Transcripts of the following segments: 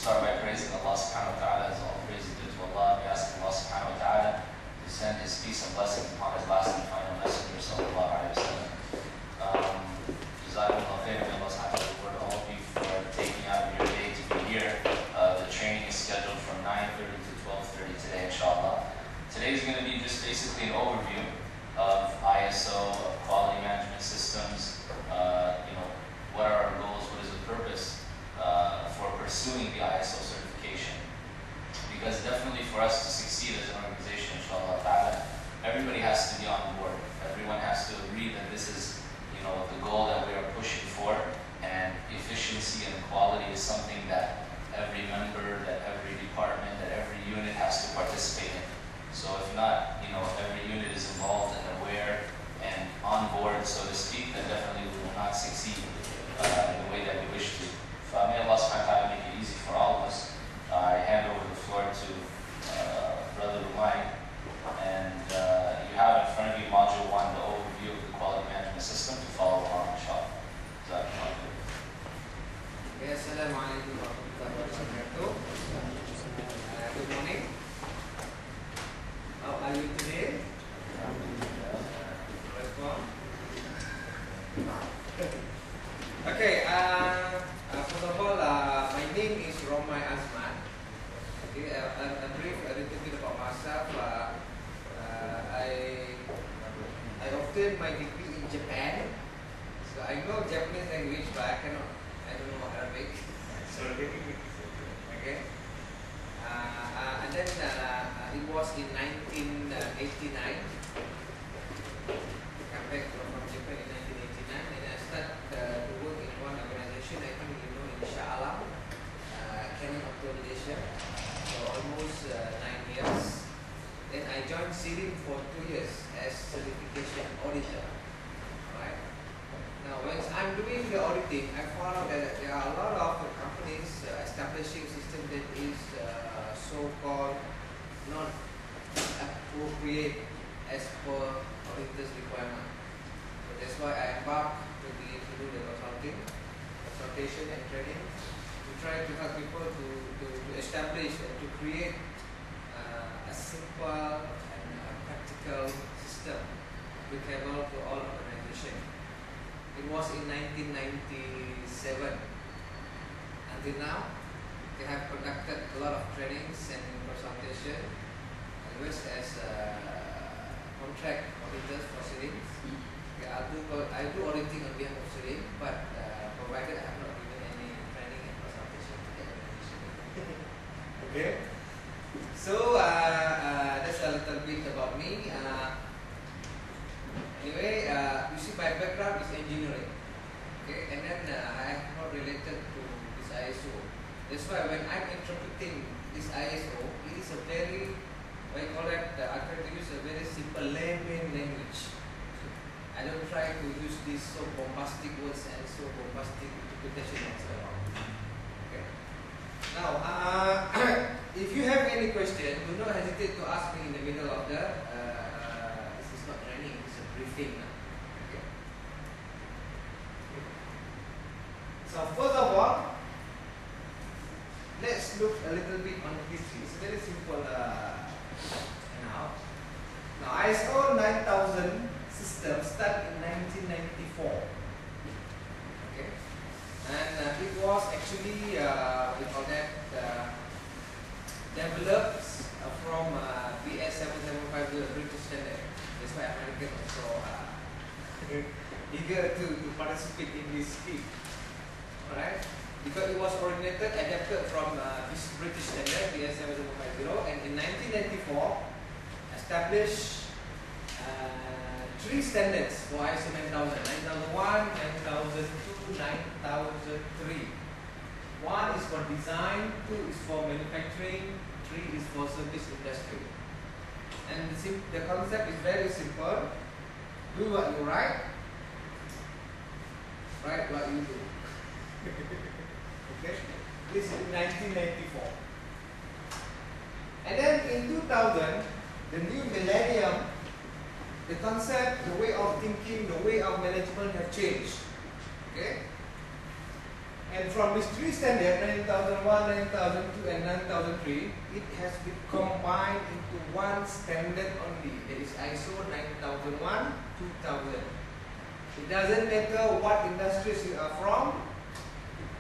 start by praising Allah subhanahu wa ta'ala. As all praise is due to Allah. We ask Allah subhanahu wa ta'ala to send His peace and blessings upon His last and final messenger, sallallahu alayhi wa sallam. Jazakumullah khair, may Allah subhanahu wa ta'ala reward all of you for taking out of your day to be here. The training is scheduled from 9:30 to 12:30 today, inshallah. Today is going to be just basically an overview of ISO, of quality management systems, what are our goals, what is the purpose for pursuing the ISO certification. Because definitely for us to succeed as an organization, inshallah ta'ala, everybody has to be on board. Everyone has to agree that this is the goal that we are pushing for, and efficiency and quality is something that every member, that every department, that every unit has to participate in. So if not, every unit is involved and aware and on board, so to speak, then definitely we will not succeed in the way that we wish to. May Allah subhanahu wa ta'ala make it easy for all of us. I hand over the floor to Brother Romai, and you have in front of you Module 1, the overview of the quality management system, to follow along, inshallah. Assalamualaikum warahmatullahi wabarakatuh. Good morning. How are you today? Okay, first of all, my name is Romai. Okay, a little bit about myself. I obtained my degree in Japan, so I know Japanese language, but I don't know Arabic. Sorry. Okay. And then it was in 1989. I came back from Japan in 1989, and I started to work in one organization. I think inshallah, Canon Authorization for almost 9 years. Then I joined CIRIM for 2 years as certification auditor. Right. Now, when I'm doing the auditing, I found out that there are a lot of companies establishing system that is so-called not appropriate as per auditor's requirement. So that's why I embarked to do the consultation and training to try to help people to establish and to create a simple and practical system applicable to all organizations. It was in 1997. Until now, they have conducted a lot of trainings and consultation, always as contract auditors for CIRIM. Okay, I do auditing on behalf of CIRIM, but provided I have not given any training and consultation to the organization. Okay, so that's a little bit about me. Anyway, you see my background is engineering. Okay, and then I am not related to this ISO. That's why when I'm interpreting this ISO, it is a very, I try to use a very simple layman language. I don't try to use these so bombastic words and so bombastic interpretation and so on. Okay. Now, if you have any question, do not hesitate to ask me in the middle of the. This is not training; it's a briefing. Okay. So first of all, let's look a little bit on history. It's very simple now. Now, ISO 9000 system started in 1994. Okay, and it was actually developed from BS 775, the British standard. That's why American also eager to participate in this scheme. Alright. Because it was originated, adapted from this British standard, BS 750, and in 1994 established 3 standards for ISO 9000, 9001, 9002, 9003. 1 is for design, 2 is for manufacturing, 3 is for service industry. And the concept is very simple. Do what you write what you do. Okay, this is 1994. And then in 2000, the new millennium, the concept, the way of thinking, the way of management have changed. Okay, And from these three standards, 9001, 9002, and 9003, it has been combined into one standard only. That is ISO 9001, 2000. It doesn't matter what industries you are from.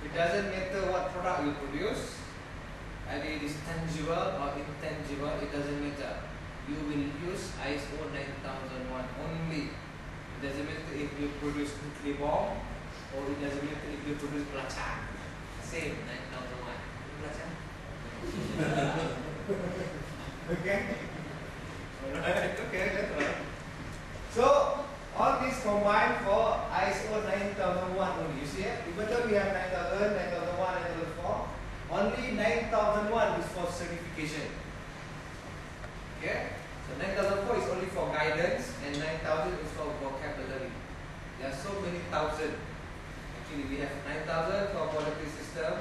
It doesn't matter what product you produce. Either it is tangible or intangible, it doesn't matter. You will use ISO 9001 only. It doesn't matter if you produce nuclear bomb, or it doesn't matter if you produce pelacak. Same, 9001. Pelacak? Okay? Alright, okay, that's right. So, all these combined for ISO 9001 only. You see it? Even though we have 9000, 9001, 9004, only 9001 is for certification. Okay? So 9004 is only for guidance, and 9000 is for vocabulary. There are so many thousand. Actually, we have 9,000 for quality system,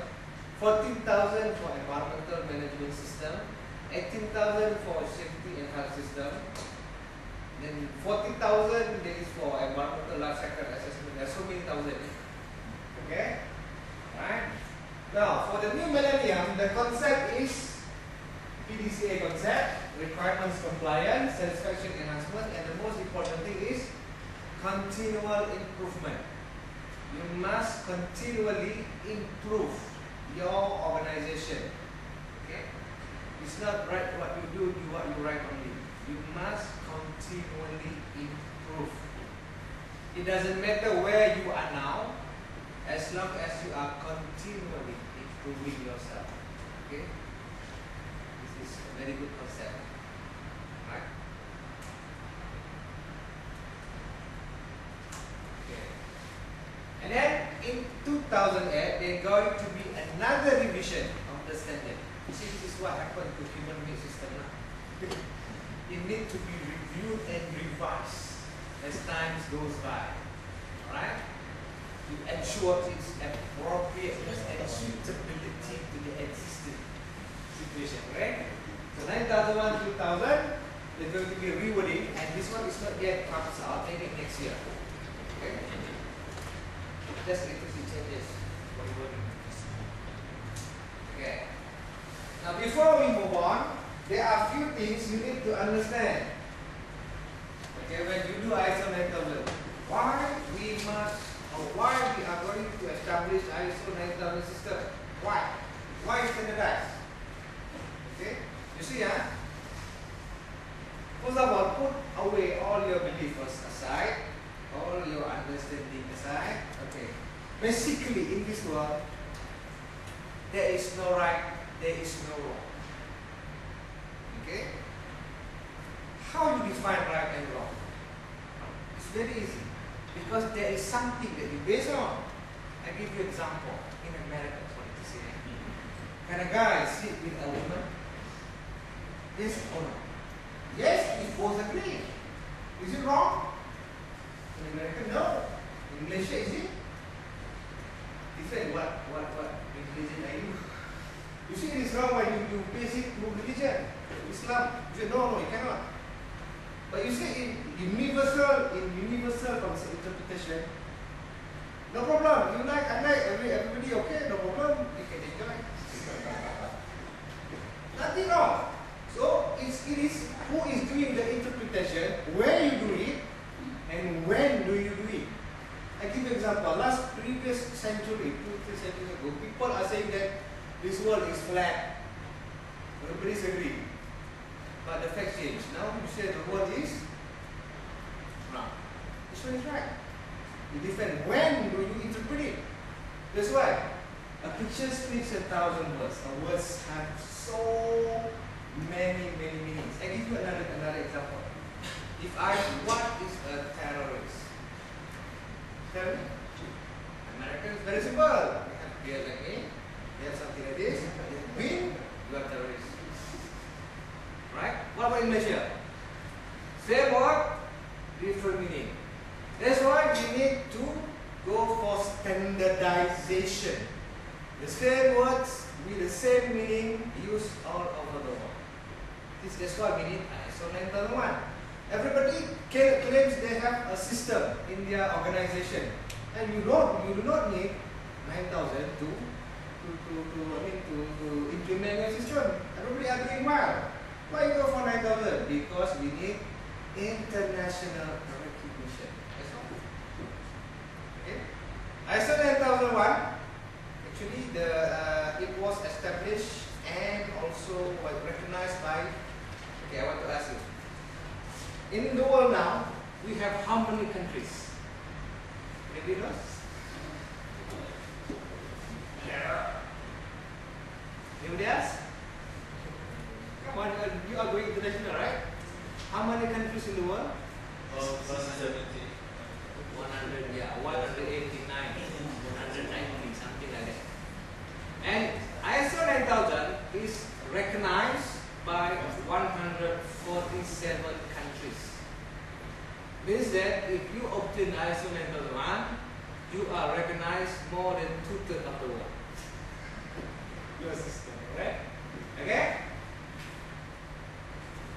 14,000 for environmental management system, 18,000 for safety and health system, then 40,000 there is for environmental life cycle assessment. There are so many thousand. Okay? Right? Now, for the new millennium, the concept is PDCA concept, requirements compliance, satisfaction enhancement, and the most important thing is continual improvement. You must continually improve your organization. Okay? It's not right what you do what you right only. You must continually improve. It doesn't matter where you are now, as long as you are continually improving yourself. Okay? This is a very good concept. Right? Okay. And then in 2008, there's going to be another revision of the standard. See, this is what happened to human-made system now. It needs to be reviewed and revised as time goes by. Alright? To ensure its appropriateness and suitability to the existing situation. Right? So 9001, 2000, there's going to be a rewording, and this one is not yet comes out, maybe next year. Okay? Just little changes for rewording. Okay. Now before we move on, there are few things you need to understand. Okay, when you do ISO 9000, why we must, or why we are going to establish ISO 9000 system? Why? Why standardize? Okay, you see, first of all, put away all your beliefs aside, all your understanding aside. Okay, basically in this world, there is no right, there is no wrong. Okay? How you define right and wrong? It's very easy. Because there is something that you base on. I give you an example. In America, what to say. Can a guy sit with a woman? Yes or no? Yes, if both agree. Is it wrong? In America, no. In Malaysia, is it? Different. What religion are you? You see, it is wrong when you base it through religion. Islam, you say, no, you cannot. But you say in universal concept interpretation, no problem. You like, I like, everybody okay, no problem. You can enjoy. Nothing wrong. So it is who is doing the interpretation, where you do it, and when do you do it. I give you an example. Previous century, 2-3 centuries ago, people are saying that this world is flat. Everybody's agree. But the fact changed. Now you say the world is round. This one is right. It depends. When do you interpret it? That's why a picture speaks 1,000 words. A words have so many meanings. I give you another example. If I, what is a terrorist? Tell me. Americans, very simple. We have beer like me. We have something like this. Win, you are terrorists. Right? What about in Malaysia? Same word, different meaning. That's why we need to go for standardization. The same words with the same meaning used all over the world. That's why we need ISO 9001. Everybody claims they have a system in their organization, and you do not need 9,000 to implement your system. Everybody are doing well. Why go for 9,000? Because we need international recognition. That's all. Okay. ISO 9001. Actually, it was established and also recognized by. Okay, I want to ask you. In the world now, we have how many countries? Anybody knows? Yeah. Anybody else? Come on, you are going international, right? How many countries in the world? 170. 100, yeah, 189, 190, something like that. And ISO 9000 is recognized by 147 countries. Means that if you obtain ISO 9001, you are recognized more than 2/3 of the world. Your system, right? Okay?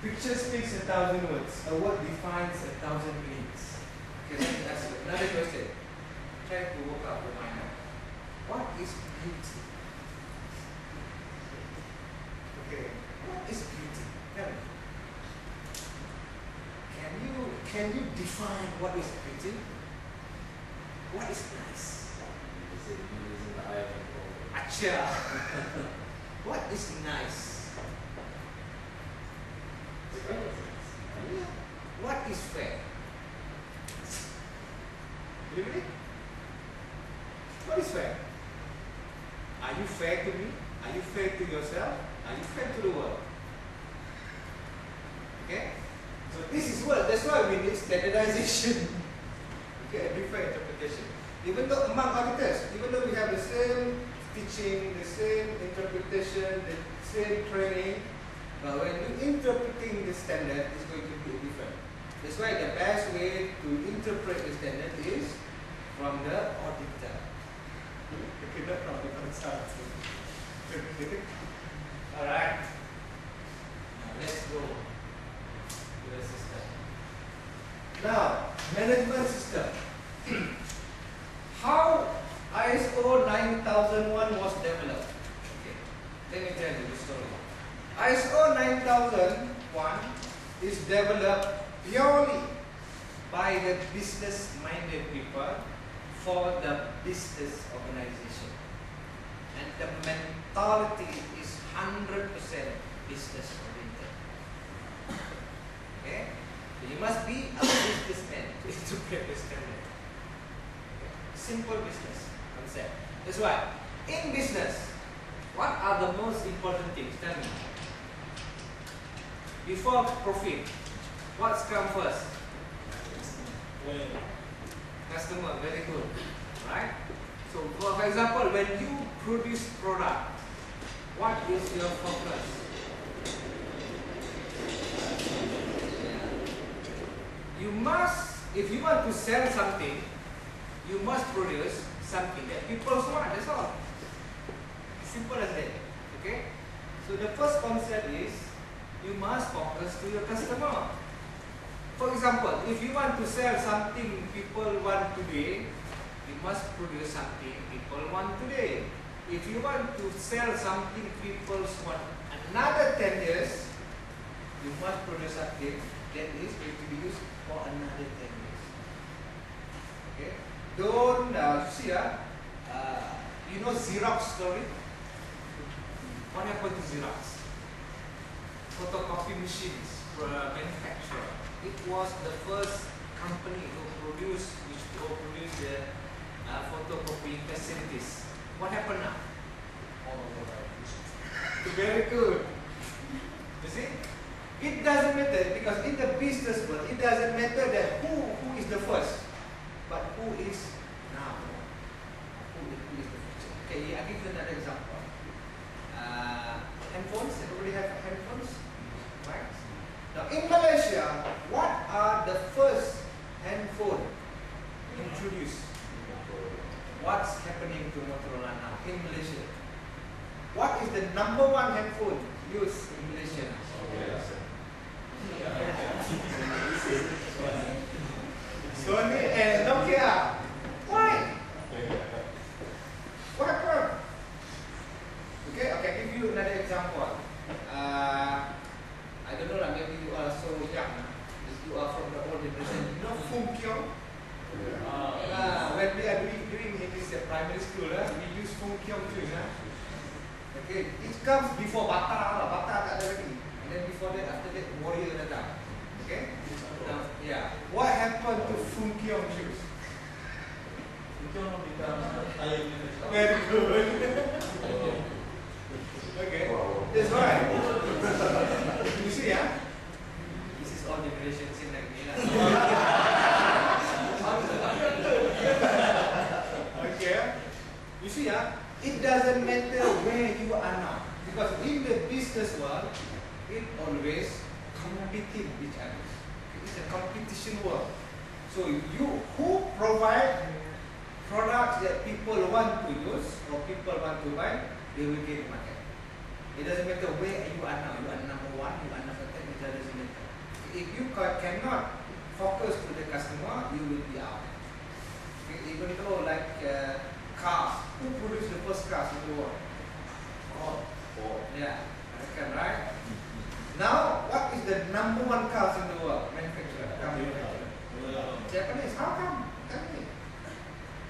Picture speaks 1,000 words. A word defines 1,000 meanings. Okay, let me ask you another question. Try to work out your mind now. What is beauty? Okay. What is beauty? Tell me. Can you define what is beauty? What is nice? Acha. What is nice? What is fair? Really? What is fair? Are you fair to me? Are you fair to yourself? Are you fair to the world? Okay? So this is what, that's why we need standardization. Okay, different interpretation. Even though among auditors, even though we have the same teaching, the same interpretation, the same training, but when you interpreting the standard, it's going to be different. That's why the best way to interpret the standard is from the auditor. Okay, not from the consultant. Alright. Now let's go to the system. Now, management system. How ISO 9001 was developed? Okay, let me tell you the story. ISO 9001 is developed purely by the business-minded people for the business organization. And the mentality is 100% business-oriented. Okay? So you must be a businessman to interpret the standard. Okay? Simple business concept. That's why, in business, what are the most important things? Tell me. Before profit, what's come first? Customer, very good, right? So, for example, when you produce product, what is your focus? You must, if you want to sell something, you must produce something that people want. That's all. Simple as that. Okay. So the first concept is you must focus to your customer. For example, if you want to sell something people want today, you must produce something people want today. If you want to sell something people want another 10 years, you must produce something that is going to be used for another 10 years. Okay? Don't see you know Xerox story? What happened to Xerox? Photocopy machines manufacturer. It was the first company who produced the photocopying facilities. What happened now? Very good. You see? It doesn't matter because in the business world, it doesn't matter that who is the first, but who is now. Who is the future. Okay, I'll give you another example. Handphones, everybody have handphones? Right? Now in Malaysia, what are the first handphone introduced? What's happening to Motorola now in Malaysia? What is the #1 handphone used in Malaysia now? Sony and Nokia. Why? is a primary school, we use Fung Kiong Chus. Okay, it comes before Bata, Bata tak ada lagi. And then before that, after that, warrior datang. Okay? Now, yeah. What happened to Fung Kiong Chus? Very good. Okay, that's right. You see, This is all generations in like me. Okay, you see, it doesn't matter where you are now, because in the business world, it always competing with each other. It's a competition world. So you who provide products that people want to use or people want to buy, they will get the market. It doesn't matter where you are now. You are number one, you are number 10, it doesn't matter. If you cannot focus to the customer, you will be out. Okay? Even though like cars, who produced the first cars in the world? Ford. Yeah, American, right? Now, what is the number one cars in the world? Manufacturer. Japanese. How come? Tell me.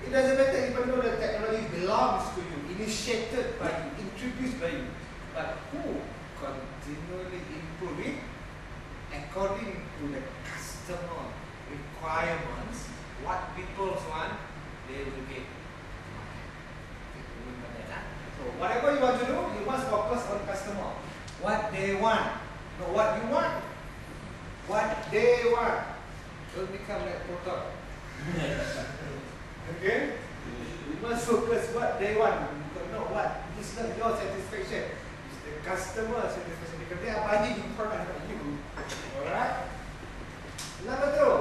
It doesn't matter even though the technology belongs to you, initiated by you, introduced by you. But who continually improve it according to the customer requirements, what people want, they will get. So whatever you want to do, you must focus on customer. What they want, not what you want. What they want. Don't become like Proton. Okay? You must focus what they want, not what. It's not your satisfaction. It's the customer satisfaction because they are buying the product from you. Alright? Number two.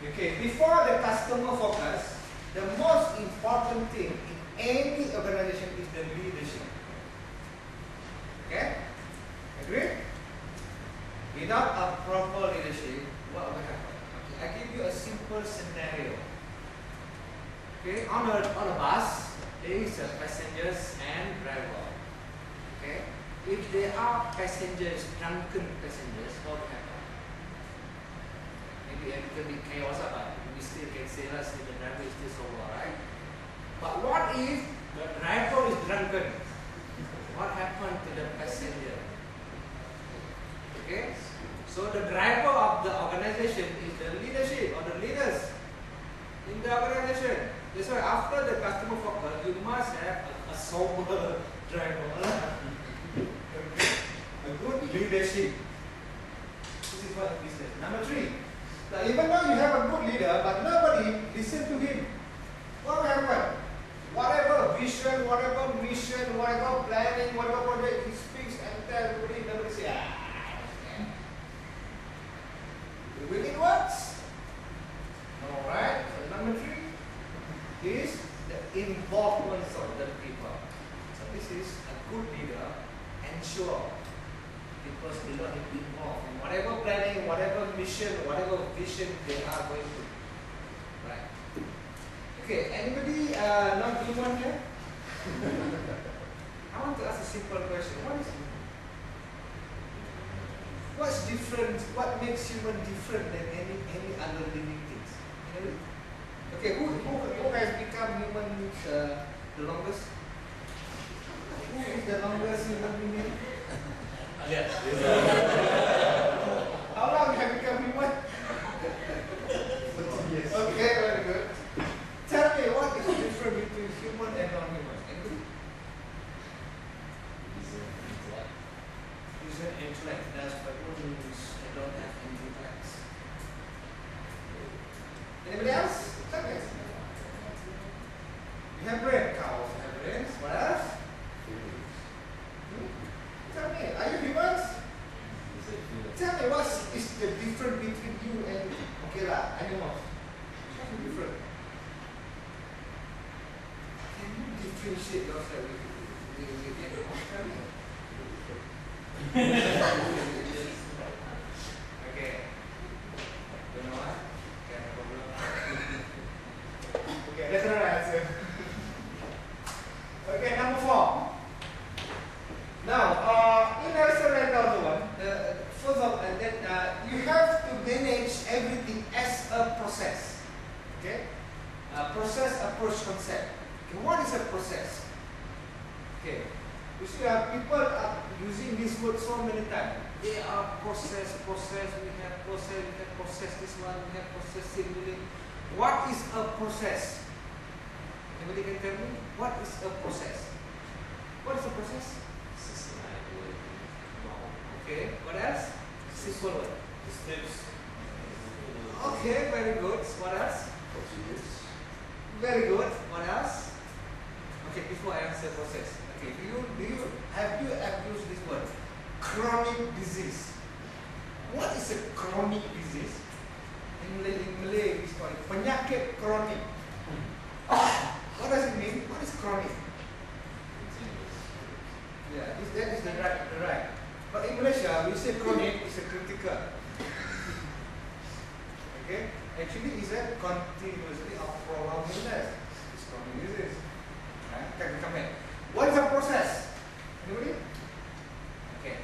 Okay, before the customer focus, the most important thing in any organization is the leadership. Okay? Agree? Without a proper leadership, what will happen? Okay, I give you a simple scenario. Okay, on a bus, there is a passengers and driver. Okay, if there are passengers, drunken passengers, what will happen? Maybe a little bit chaos, but we still can say that the driver is still sober, right? But what if the driver is drunken? What happened to the passenger? Okay, so the driver of the organization is the leadership or the leaders in the organization. That's why after the customer focus, you must have a sober driver. Okay. A good leadership. This is what business. Number three. Now, even though you have a good leader, but nobody listen to him, what will happen? Whatever vision, whatever mission, whatever planning, whatever project he speaks and tells everybody, nobody say, will it work? No, right? So number three is the involvement of the people. So this is a good leader. Ensure people below him involved in whatever planning, whatever mission, whatever vision they are going to. Right. Okay, anybody not human here? I want to ask a simple question. What's different? What makes human different than any other living things? Okay, who has become human the longest? Who is the longest human being? Yes. How long have you become human? Yes. Okay, very good. Tell me, what is the difference between human and non-human? Anybody? Is an intellect. That's my own news. I don't have any intellects. Anybody else? Tell me. You have brain. Cows have brains. What else? Tell me, are you humans? Tell me, what is the difference between you and animals? What's the difference? Can you differentiate yourself with animals? Tell me. Okay. You know what? Okay, no problem. Okay, that's another answer. Okay, number 4. Now, in lesson 9001, first of all, you have to manage everything as a process. Okay? process approach concept. Okay, what is a process? Okay, you see, people are using this word so many times. They are process. We have process this one. We have process simulating. What is a process? Anybody can tell me what is a process? What is a process? Okay, what else? Simple word. Steps. Okay, very good. What else? Very good. What else? Okay, before I answer process. Okay, have you used this word? Chronic disease. What is a chronic disease? In Malay, we call it penyakit kronik. What does it mean? What is chronic? Yeah, that is the right. But in Malaysia, we say chronic is a critical. Okay, actually is a continuously of prolonged illness. It's chronic disease. Right? Can we come in? What is a process? Anybody? Okay.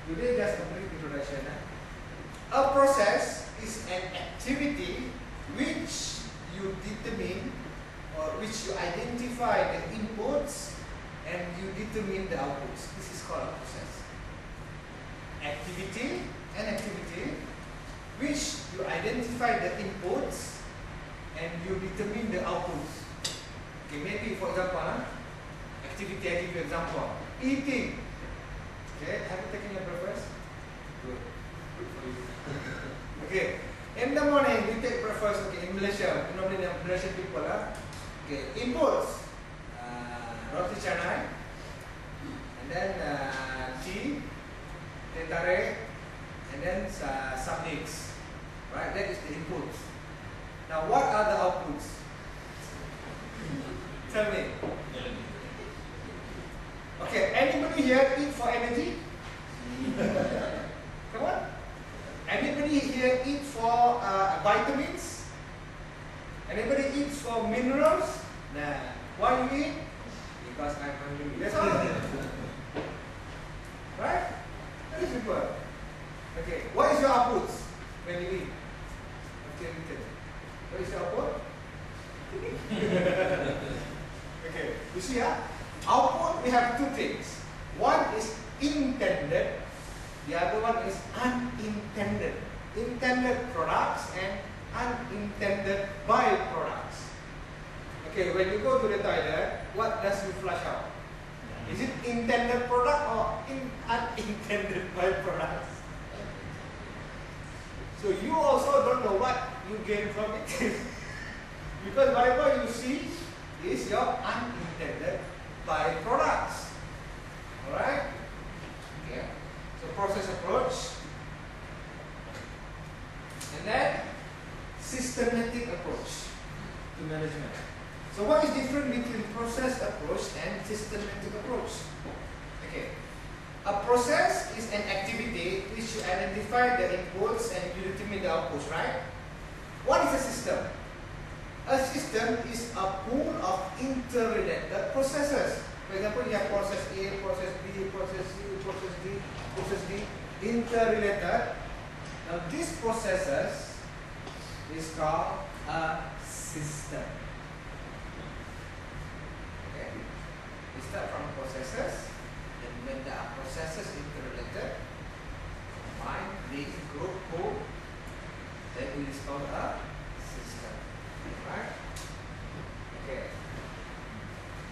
Today just a brief introduction. A process is an activity which you determine or which you identify the inputs and you determine the outputs. This is called a process. An activity which you identify the inputs and you determine the outputs. Okay, maybe for example, activity, I give you example. Eating. Okay, have you taken your breakfast? Good. Good for you. Okay, in the morning we take breakfast. Okay, in Malaysia, normally the Malaysian people okay, inputs. Roti canai, and then tea, teh tarik, and then some eggs. Right, that is the inputs. Now, what are the outputs? Tell me. Okay, anybody here eat for energy? Come on. Anybody here eat for vitamins? Anybody eat for minerals? Nah. Why you eat? Because I'm hungry. That's all. Right? Very simple. Okay, what is your outputs when you eat? Okay, what is your output? Okay, you see output we have two things. One is intended, the other one is unintended. Intended products and unintended byproducts. Okay, when you go to the toilet, what does you flush out? Is it intended product or unintended byproducts? So you also don't know what you gain from it. Because whatever you see is your unintended byproducts. Alright? Okay. So process approach. And then systematic approach to management. So what is different between process approach and systematic approach? Okay. A process is an activity which you identify the inputs and you determine the outputs, right? What is a system? A system is a pool of interrelated processes. For example, you have process A, process B, process C, process D, interrelated. Now these processes is called a system. Okay? We start from processes. When there are processes interrelated, combined, link, group, pool, then it is called a system. Right? Okay.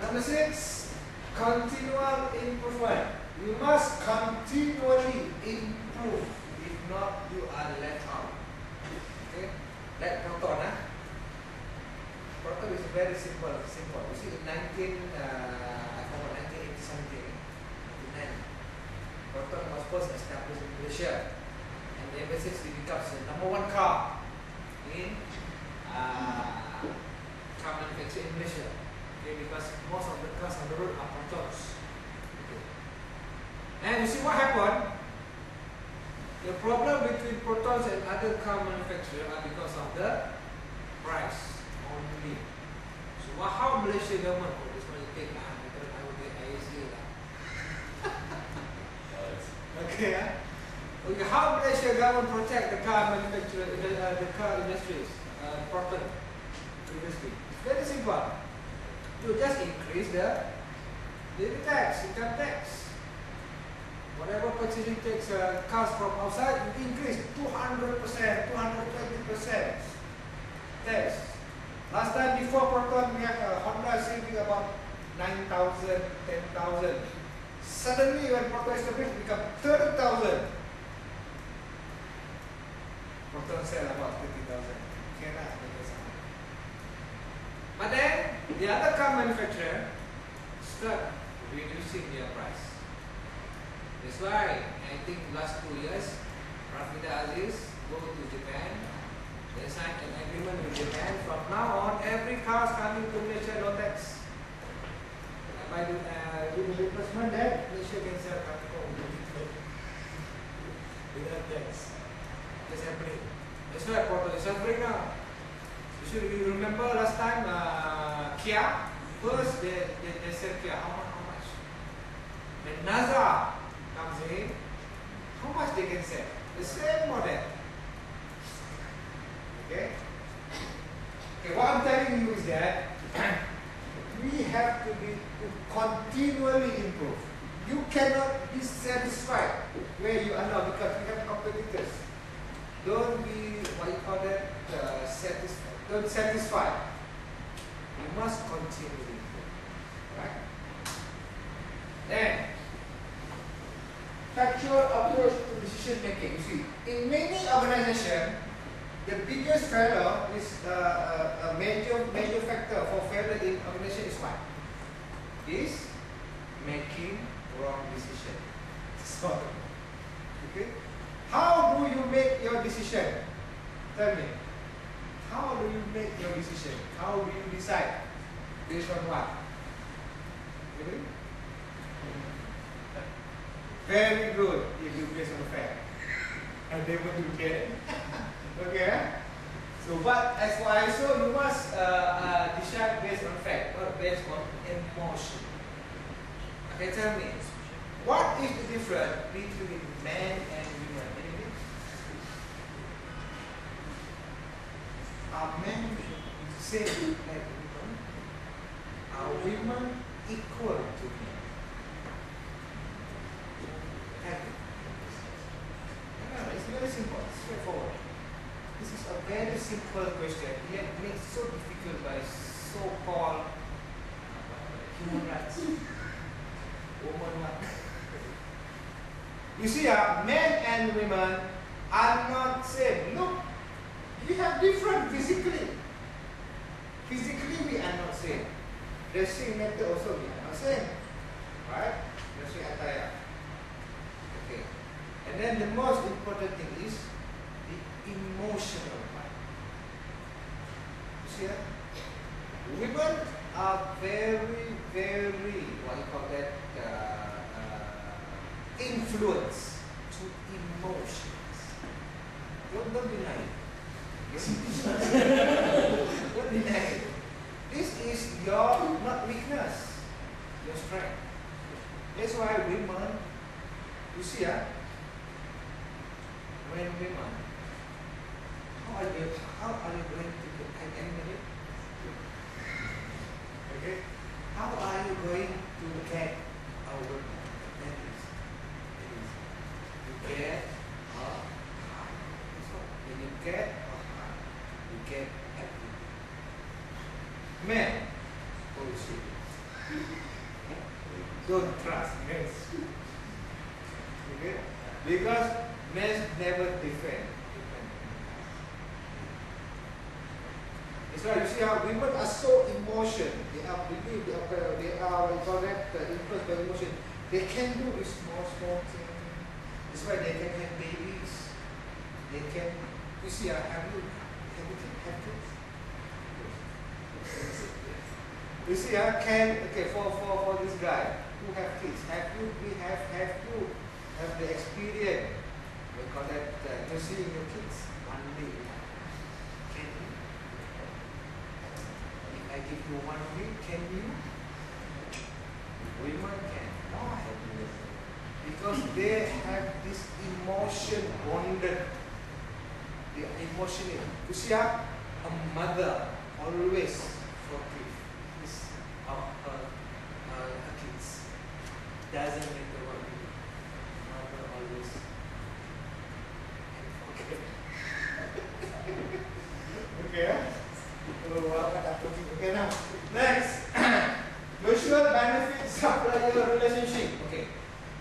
Number 6, continual improvement. You must continually improve. If not, you are let out. Okay? Like proton. Proton is very simple. You see, in 1980 something. Proton was first established in Malaysia, and the ever-since it becomes the #1 car in car manufacturer in Malaysia. Okay, because most of the cars on the road are protons. Okay. And you see what happened? The problem between protons and other car manufacturers are because of the price only. So how Malaysia government this one you take because I will get ISA lah. Okay, okay, how Malaysia government protect the car manufacturer, the car industries, proton industry? obviously. It's very simple. You just increase the daily tax, income tax. Whatever purchasing tax comes from outside, you increase 200%, 220% tax. Last time before Proton, we had a Honda saving about 9,000, 10,000. Suddenly, when Proton established, it become 30,000. Proton sell about 30,000. Cannot make it sound. But then, the other car manufacturer start reducing their price. That's why I think last 2 years, Rafida Aziz go to Japan. They signed an agreement with Japan. From now on, every car coming to Malaysia no tax. By doing the replacement, that Malaysia can sell car without tax. That's happening. That's why Porto is suffering now. You remember last time Kia? First they said Kia, how much? When NASA comes in, how much they can sell? The same model. Okay? Okay, what I'm telling you is that we have to continually improve. You cannot be satisfied where you are now because we have competitors. Don't be, what you call that, satisfied. Don't satisfy. You must continually improve. Right? Then, factual approach to decision making. You see, in many organizations, the biggest failure is a major factor for failure in organization is what? Is making wrong decision. So, okay. How do you make your decision? Tell me. How do you make your decision? How do you decide? Based on what? Really? Very good if you based on fact. And they will do that. Okay? So, but as for ISO, you must decide based on fact, not based on emotion. Okay, tell me, what is the difference between men and women? Are men the same like women? Are women equal to men? No, it's very simple, straightforward. This is a very simple question, yet made so difficult by so-called human rights. Woman rights. You see, men and women are not same. Look, we have different physically. Physically, we are not same. Dressing method also we are not same. Right? Dressing attire. Okay. And then the most important thing is the emotional part. You see that? Women are very, very, what you call that, influence to emotions. Don't deny it. Don't deny it. This is your, not weakness, your strength. That's why women, you see, when women, how are you going to get married? Okay? How are you going to get a woman? You get a heart. When you get a heart, you get everything. Men, don't trust men. Okay? Because men never defend. That's why you see how women are so emotional. They are what you call that, influenced by emotion. They can do a small thing. That's why they can have babies. They can, you see, have you kids? You see, for this guy who have kids, have you have the experience? We call that nursing your kids one day. Can you? If I give you 1 week, can you? Women can. Why? Because they have this emotion bonded. They are emotional. You see, a mother always forgive his her kids. Doesn't matter what we do. Mother always and forgive. Okay. Okay, now next. Mutual benefit supplier relationship. Okay.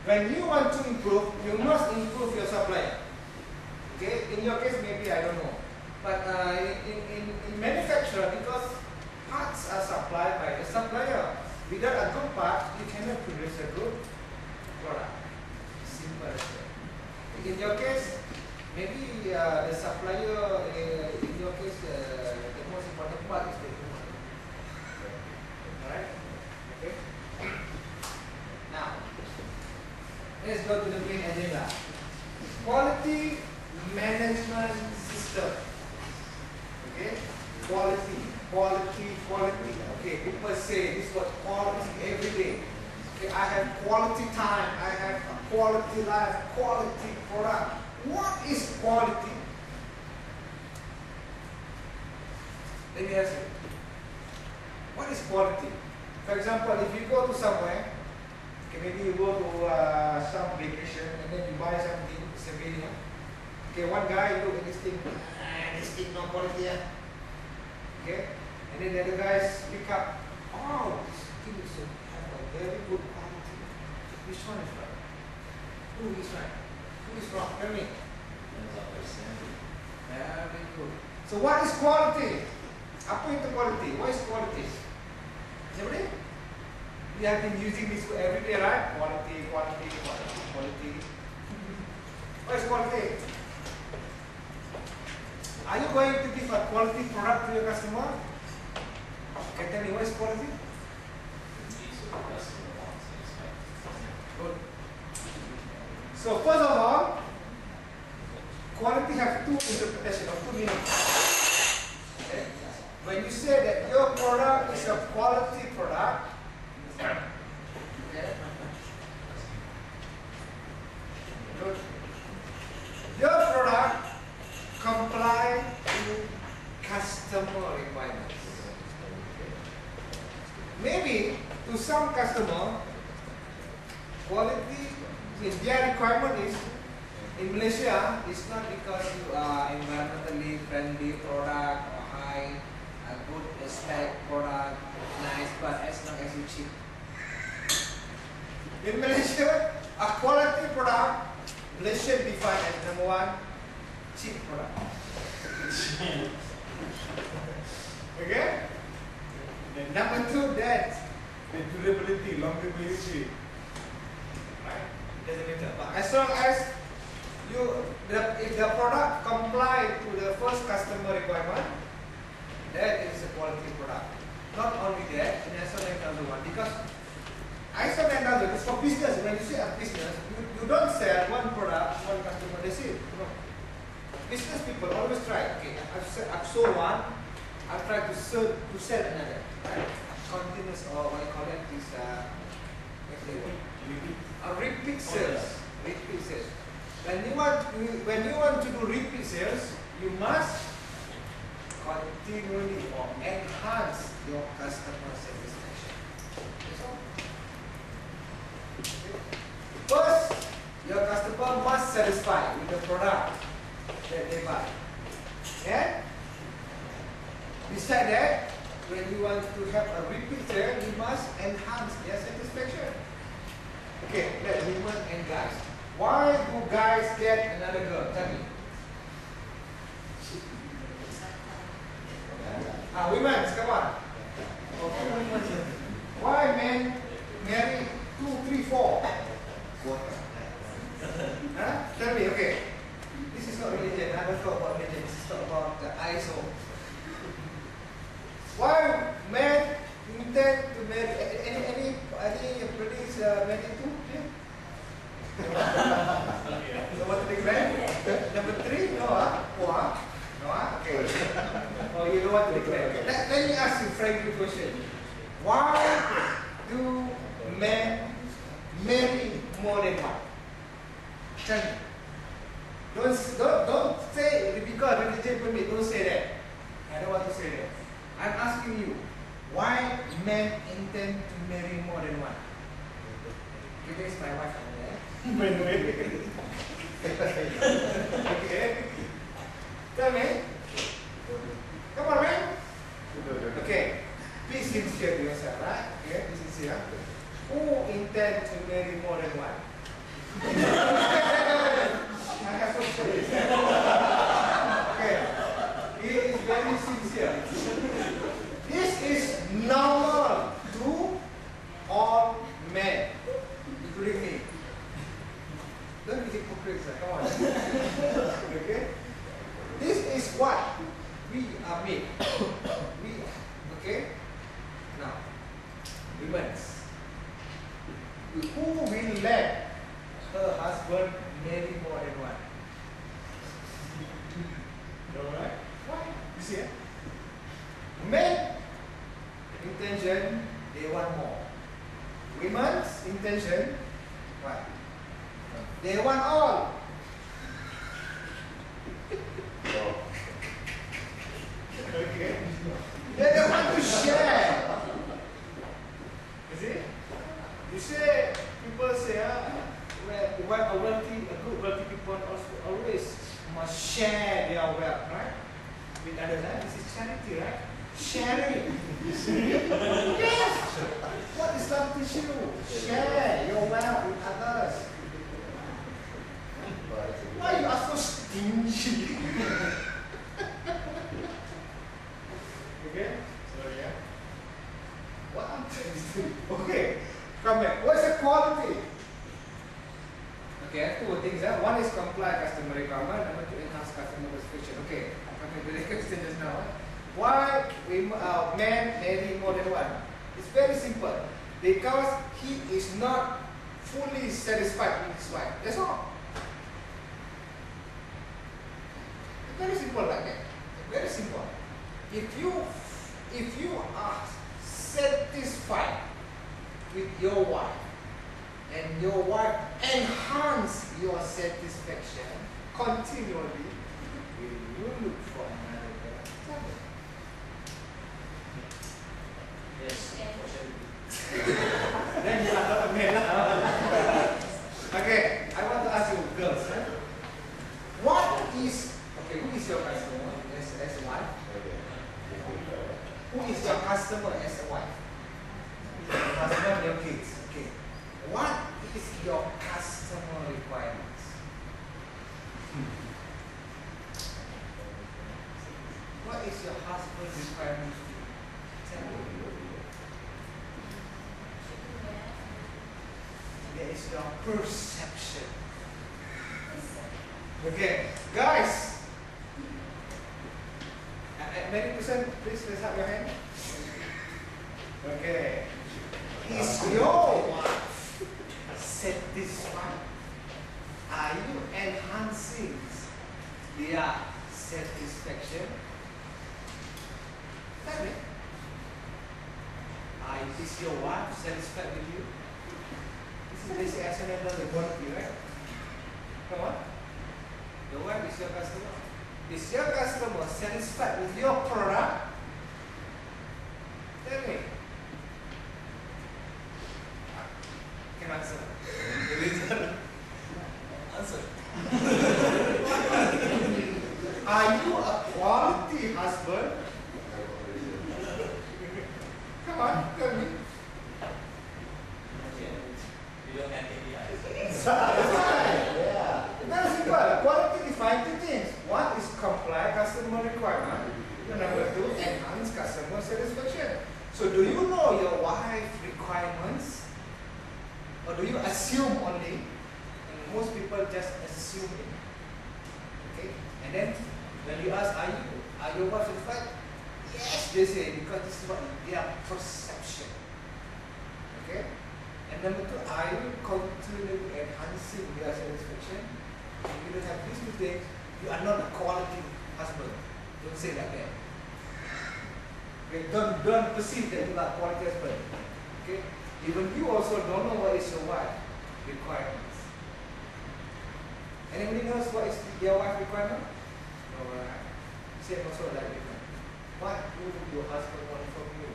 When you want to improve, you must improve your supplier. Okay. In your case, maybe I don't know, but in manufacturer, because parts are supplied by the supplier. Without a good part, you cannot produce a good product. Simple as that. In your case, maybe the supplier. In your case, the most important part is the human. Alright. Okay. Now, let's go to the main agenda. Quality management system. Okay. Quality. Okay. People say this word quality every day. Okay. I have quality time. I have a quality life. Quality product. What is quality? Let me ask you. What is quality? For example, if you go to somewhere, okay, maybe you go to some vacation and then you buy something, souvenir. Okay, one guy look at this thing no quality. Okay, and then the other guys pick up, oh, this thing have a very good quality. Which one is right? Who is right? Who is wrong? Tell me. Very good. So what is quality? Apa itu quality? What is quality? Everybody? We have been using this word every day, right? Quality. What is quality? Are you going to give a quality product to your customer? Okay, tell me, what is quality? Good. So first of all, quality has two interpretations or two meanings. Okay? When you say that your product is a quality product, okay, good. Your product comply with customer requirements. Maybe to some customer, quality is their requirement is in Malaysia. It's not because you are environmentally friendly product or high, a good spec product, nice, but as long as you cheap. In Malaysia, a quality product, Malaysia defined as number one, cheap product. Okay? Then number two, that the durability, longevity. Right? Doesn't matter. But as long as if the product comply to the first customer requirement, that is a quality product. Not only that, in ISO 9001, because ISO 9001 is for business. When you say a business, you don't sell one product, one customer, that's it. No. Business people always try. Okay, I've sold one, I've tried to sell another. Right? Continuous, or what I call it is repeat sales. Repeat sales. When you want to do repeat sales, you must continually or enhance your customer satisfaction. That's all. First, your customer must satisfy with the product that they buy. Yeah? Besides that, when you want to have a repeat sale, you must enhance their satisfaction. Okay, let women and guys. Why do guys get another girl? Tell me. Women, come on. Okay. Why men marry 2, 3, 4? Huh? Tell me, okay. This is not religion. I don't talk about religion. This is talk about the ISO. Why men intend to marry? Any ladies married too? Number 3 declare? Number 3? No, huh? No, okay. Oh, you don't want to declare. Okay. Let me ask you frankly question. Why do men marry more than one? Tell me. Don't say because religion permit. Don't say that. I don't want to say that. I'm asking you, why men intend to marry more than one? This is my wife over there. By the way. Okay. Tell me. Come on, man. Okay. Be sincere to yourself, right? Okay, be sincere. Who intend to marry more than one? I have to say this. Okay. He is very sincere. This is normal to all men, including me. Don't be hypocrites, come on. Okay? This is what we are made. We are. Okay? Now, women. Who will let her husband marry more than one? Alright? Why? You see it? Men intention, they want more. Women's intention, what? They want all. Okay. They don't want to share. You see? You say, people say, well, a good wealthy people also always must share their wealth, right? With others, right? This is charity, right? Sharing. Yes. What Islam teach you? Share your wealth with others. Why you are so stingy? Okay? Sorry, yeah. What I'm trying to do? Okay. Come back. What's the quality? Okay, two things. One is comply customer requirement, number two enhance customer satisfaction. Okay, I'm coming to the question just now. Why men marry more than one? It's very simple. Because he is not fully satisfied with his wife. That's all. It's very simple like that. Very simple. If you are satisfied with your wife and your wife enhance your satisfaction continually, will you look for another girl? Yes. Then you are not a man. Okay, I want to ask you girls. What is, okay, who is your customer as a wife? Who is your customer as a wife? Your husband, your kids. Okay. What is your customer requirements? What is your husband's requirements? Tell me. There is your perception. Okay, guys. Many person, please raise up your hand. Okay. Is your wife satisfied? Are you enhancing their satisfaction? Tell me. Is your wife satisfied with you? This is basic accidental quality, right? Come on. Your wife is your customer. Is your customer satisfied with your product? Tell me. Can answer. Answer. Are you a quality husband? Come on, tell me. You don't have KPIs. Yeah. Very simple. Quality define two things. One is comply customer requirement. And number two, enhance customer satisfaction. So do you know your wife's requirements? Or do you assume only? And most people just assume it. Okay? And then when you ask, are your wife satisfied? Yes, they say, because this is what their perception. Okay? And number two, are you continually enhancing their satisfaction? If you don't have these two things, you are not a quality husband. Don't say like that. Okay? Don't perceive that you are a quality husband. Okay? Even you also don't know what is your wife requirements. Anybody knows what is your wife requirement? No, same also like different. what would your husband want from you?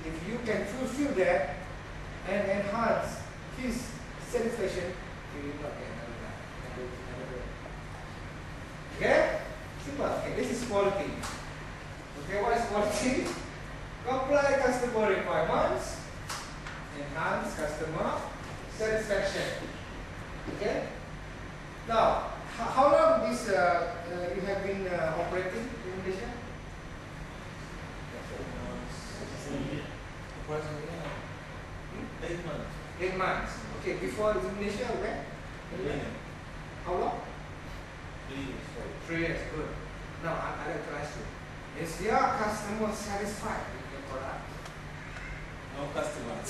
If you can fulfill that and enhance his satisfaction, he will not get another. Okay? Simple. Okay, this is quality. Okay, what is quality? Comply customer requirements, enhance customer satisfaction. Okay? Now, how long this you have been operating in Malaysia? Approximately 8 months. 8 months. Okay, before in Malaysia, when? How long? 3 years. 3 years. Good. Now, I like to ask you, is your customer satisfied with your product? No customers.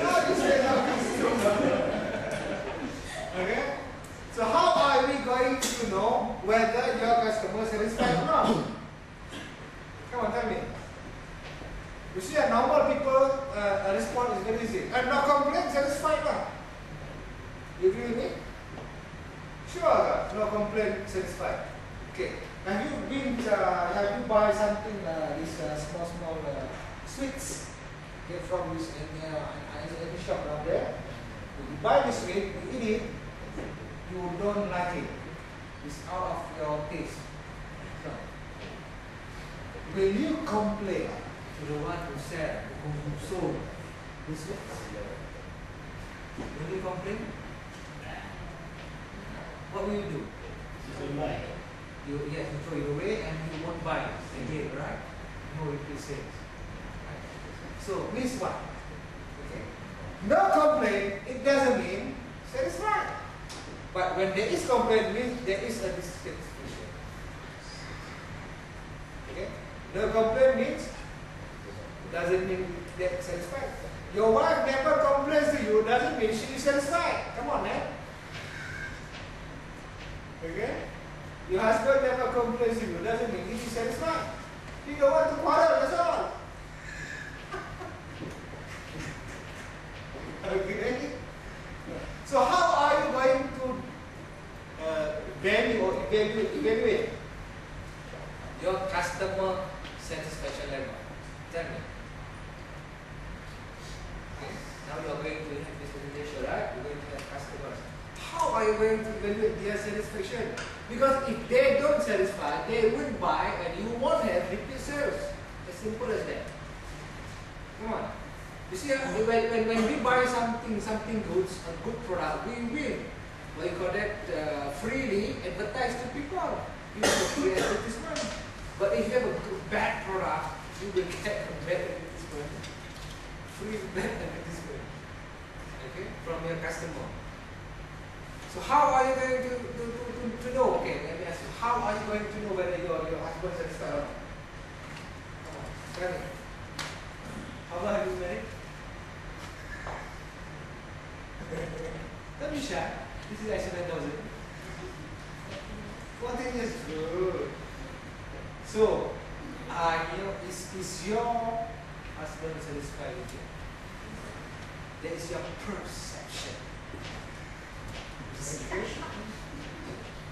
No, you say no customer. Okay? So how are we going to know whether your customer is satisfied or not? Come on, tell me. You see, a normal people response is very easy. No complaint, satisfied lah. You agree with me? Sure, no complaint, satisfied. Okay. Have you buy something this small sweets from this any shop down there? You buy this sweet, you eat it, you don't like it. It's out of your taste. So, will you complain to the one who said, who sold this sweets? Will you complain? What will you do? You throw it away and you won't buy it again, right? No repeat sales. Right? So means what? Okay. No complaint, it doesn't mean satisfied. But when there is complaint, means there is a dissatisfaction. Okay? No complaint means doesn't mean they're satisfied. Your wife never complains to you, doesn't mean she is satisfied. Come on, man. Okay? Your husband never complains to you, doesn't mean he is satisfied. He don't want to quarrel, that's all. Okay? So how are you going to value or evaluate your customer satisfaction level? Tell me. Okay. Now you are going to have this presentation, right? You're going to have customers. How are you going to evaluate their satisfaction? Because if they don't satisfy, they won't buy and you won't have repeat sales. As simple as that. Come on. You see, when we buy something goods, a good product, we will, what you call that, freely advertise to people. You will free advertisement. But if you have a bad product, you will get a bad advertisement. Free bad advertisement. Okay? From your customer. So how are you going to know? Okay, let me ask you. How are you going to know whether your husband is satisfied or not? Come on, tell me. How long have you married? Don't be shy. This is actually 9,000. 14 years. Good. So, is your husband satisfied with you? That is your perception. Okay.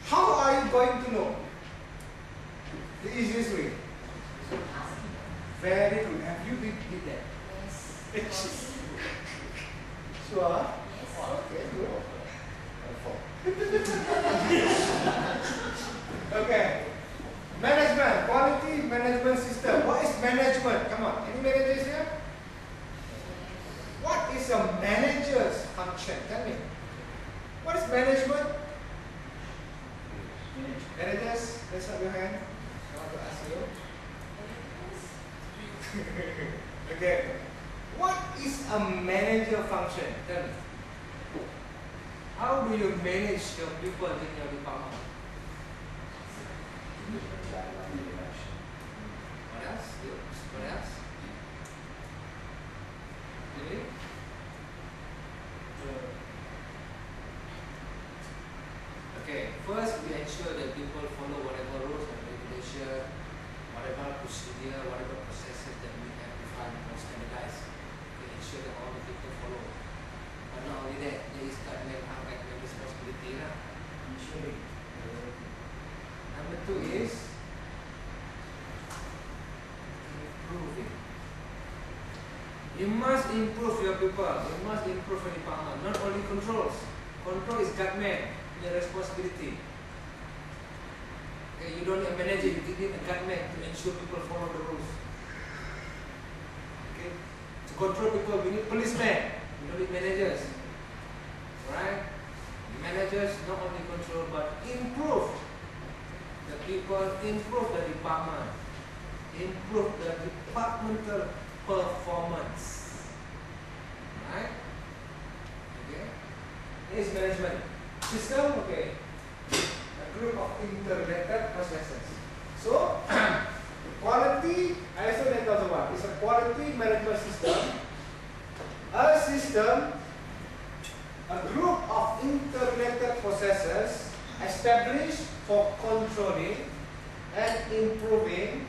How are you going to know? The easiest way. Very good. Have you did that? Yes. Sure? Okay, good. Okay. Management, quality management system. What is management? Come on. Any managers here? What is a manager's function? Tell me. What is management? Managers, raise up your hand. I want to ask you. Okay. What is a manager function? Tell me. How do you manage your people in your department? What else? What else? Really? Okay, first we ensure that people follow whatever rules and regulation, whatever procedure, whatever processes that we have defined or standardized. We ensure that all the people follow. But not only that, there is that manpower and responsibility. Ensuring You must improve your people. You must improve your department. Not only controls. Control is government. Your responsibility. Okay, you don't need a manager. You need a government to ensure people follow the rules. Okay. To control people, we need policemen. We don't need managers. Right? Managers not only control but improve the people, improve the department, improve the departmental performance. Right? Okay. This is management system. Okay. A group of interrelated processes. So, quality ISO 9001 is a quality management system. A system, a group of interrelated processes established for controlling and improving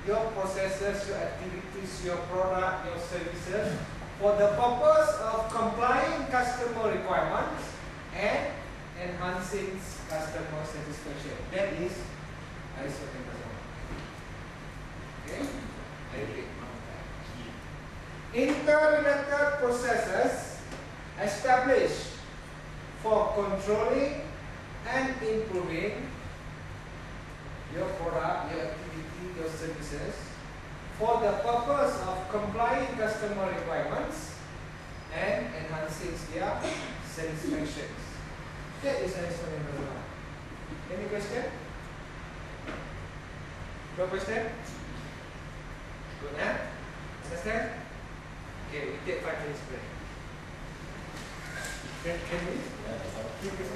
your processes, your activities, your product, your services for the purpose of complying customer requirements and enhancing customer satisfaction. That is ISO 9001. Okay? I repeat. Interrelated processes established for controlling and improving your product, your activity, your services for the purpose of complying customer requirements and enhancing their satisfaction. That is ISO 9001. Any question? No question? Good, huh? Understand? Okay, we take 5 minutes break. Can we? Yeah, Thank you.